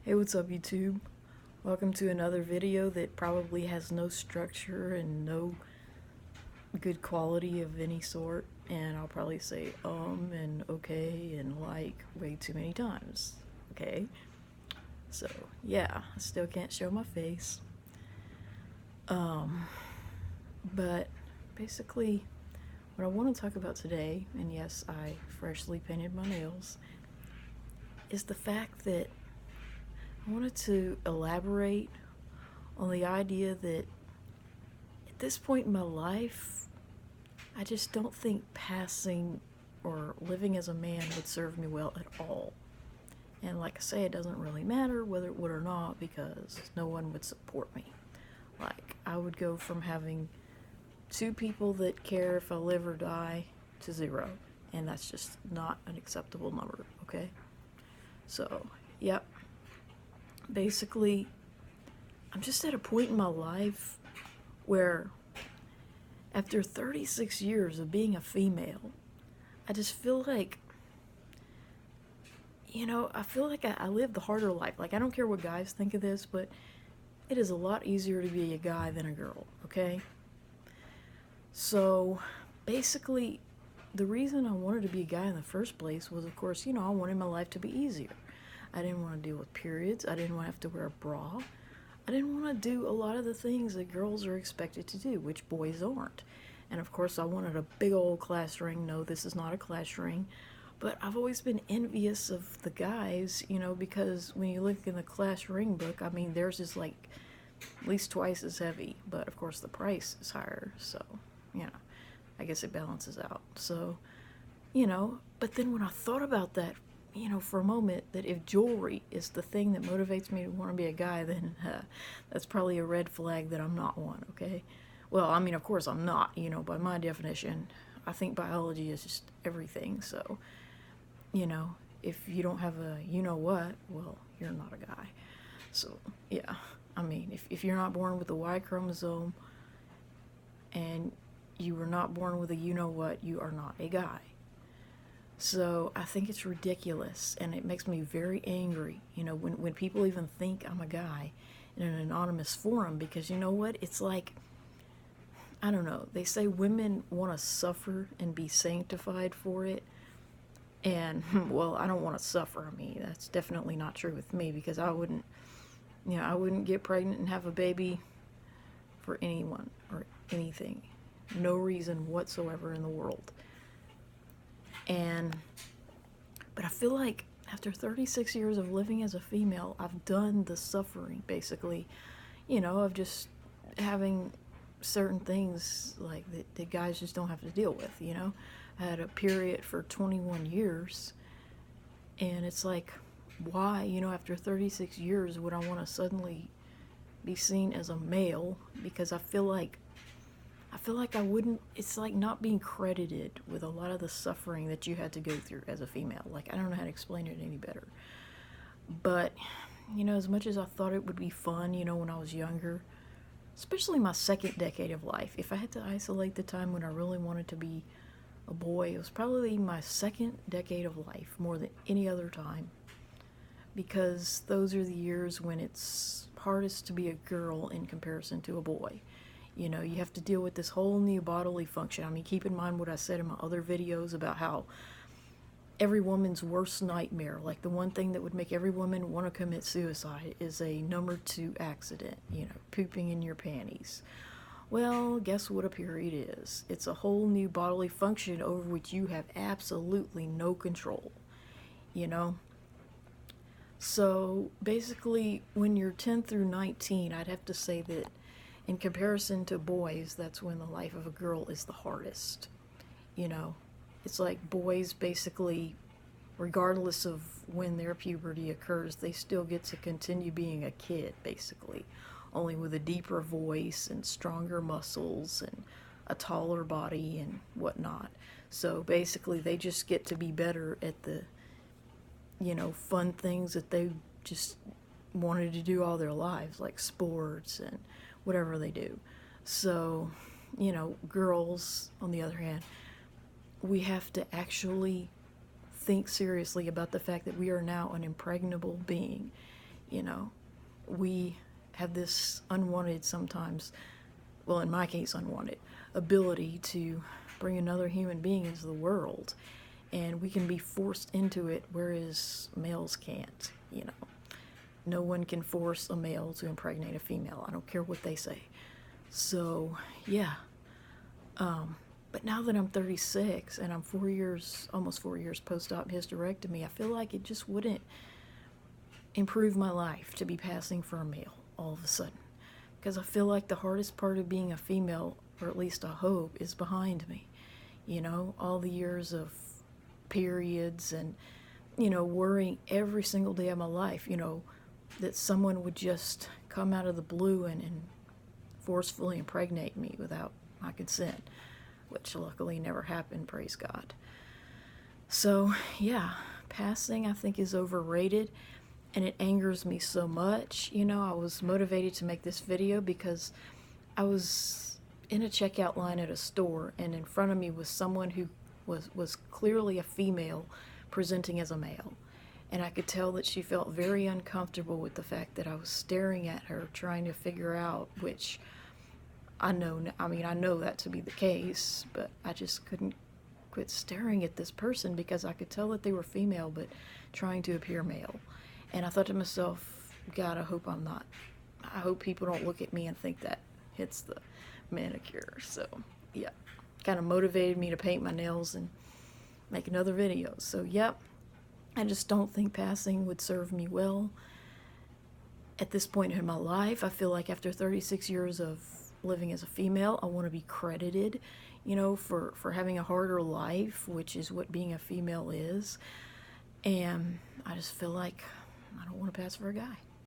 Hey, what's up, YouTube? Welcome to another video that probably has no structure and no good quality of any sort, and I'll probably say and okay and like way too many times. Okay? So, yeah, I still can't show my face. But basically, what I want to talk about today, and yes, I freshly painted my nails, is the fact that I wanted to elaborate on the idea that at this point in my life, I just don't think passing or living as a man would serve me well at all. And like I say, it doesn't really matter whether it would or not because no one would support me. Like, I would go from having 2 people that care if I live or die to 0. And that's just not an acceptable number, okay? So, yep. Basically, I'm just at a point in my life where after 36 years of being a female, I just feel like, I feel like I live the harder life. Like, I don't care what guys think of this, but it is a lot easier to be a guy than a girl, okay? So, basically, the reason I wanted to be a guy in the first place was, of course, I wanted my life to be easier. I didn't want to deal with periods. I didn't want to have to wear a bra. I didn't want to do a lot of the things that girls are expected to do, which boys aren't. And of course, I wanted a big old class ring. No, this is not a class ring. But I've always been envious of the guys, because when you look in the class ring book, I mean, theirs is like at least twice as heavy. But of course, the price is higher. So, I guess it balances out. So, but then when I thought about that, for a moment, that if jewelry is the thing that motivates me to want to be a guy, then that's probably a red flag that I'm not one, okay? Well, I mean, of course I'm not, by my definition. I think biology is just everything, so, if you don't have a you-know-what, well, you're not a guy. So, yeah, I mean, if you're not born with the Y chromosome and you were not born with a you-know-what, you are not a guy. So I think it's ridiculous, and it makes me very angry, when people even think I'm a guy in an anonymous forum, because you know what? It's like, I don't know, they say women want to suffer and be sanctified for it, and, well, I don't want to suffer. I mean, that's definitely not true with me, because I wouldn't get pregnant and have a baby for anyone or anything. No reason whatsoever in the world. But I feel like after 36 years of living as a female, I've done the suffering, basically, of just having certain things like that guys just don't have to deal with, I had a period for 21 years, and it's like, why, after 36 years would I want to suddenly be seen as a male? Because I feel like I wouldn't, it's like not being credited with a lot of the suffering that you had to go through as a female. Like, I don't know how to explain it any better. But, as much as I thought it would be fun, when I was younger, especially my second decade of life, if I had to isolate the time when I really wanted to be a boy, it was probably my second decade of life more than any other time. Because those are the years when it's hardest to be a girl in comparison to a boy. You have to deal with this whole new bodily function. I mean, keep in mind what I said in my other videos about how every woman's worst nightmare, like the one thing that would make every woman want to commit suicide, is a number 2 accident, pooping in your panties. Well, guess what a period is? It's a whole new bodily function over which you have absolutely no control, So, basically, when you're 10 through 19, I'd have to say that in comparison to boys, that's when the life of a girl is the hardest. It's like boys basically, regardless of when their puberty occurs, they still get to continue being a kid, basically, only with a deeper voice and stronger muscles and a taller body and whatnot. So basically, they just get to be better at the, fun things that they just wanted to do all their lives, like sports and whatever they do. So, girls, on the other hand, we have to actually think seriously about the fact that we are now an impregnable being. you know. We have this unwanted, sometimes, well, in my case, unwanted ability to bring another human being into the world, and we can be forced into it, whereas males can't, you know. No one can force a male to impregnate a female. I don't care what they say. So, yeah. But now that I'm 36 and I'm 4 years, almost 4 years post-op hysterectomy, I feel like it just wouldn't improve my life to be passing for a male all of a sudden. Because I feel like the hardest part of being a female, or at least I hope, is behind me. You know, all the years of periods and, you know, worrying every single day of my life, you know, that someone would just come out of the blue and forcefully impregnate me without my consent, which luckily never happened, praise God. So, yeah, passing I think is overrated, and it angers me so much. You know, I was motivated to make this video because I was in a checkout line at a store, and in front of me was someone who was clearly a female presenting as a male. And I could tell that she felt very uncomfortable with the fact that I was staring at her, trying to figure out, which I know that to be the case, but I just couldn't quit staring at this person because I could tell that they were female, but trying to appear male. And I thought to myself, God, I hope people don't look at me and think that hits the manicure. So, yeah, kind of motivated me to paint my nails and make another video. So, yep, I just don't think passing would serve me well at this point in my life. I feel like after 36 years of living as a female, I want to be credited, you know, for having a harder life, which is what being a female is. And I just feel like I don't want to pass for a guy.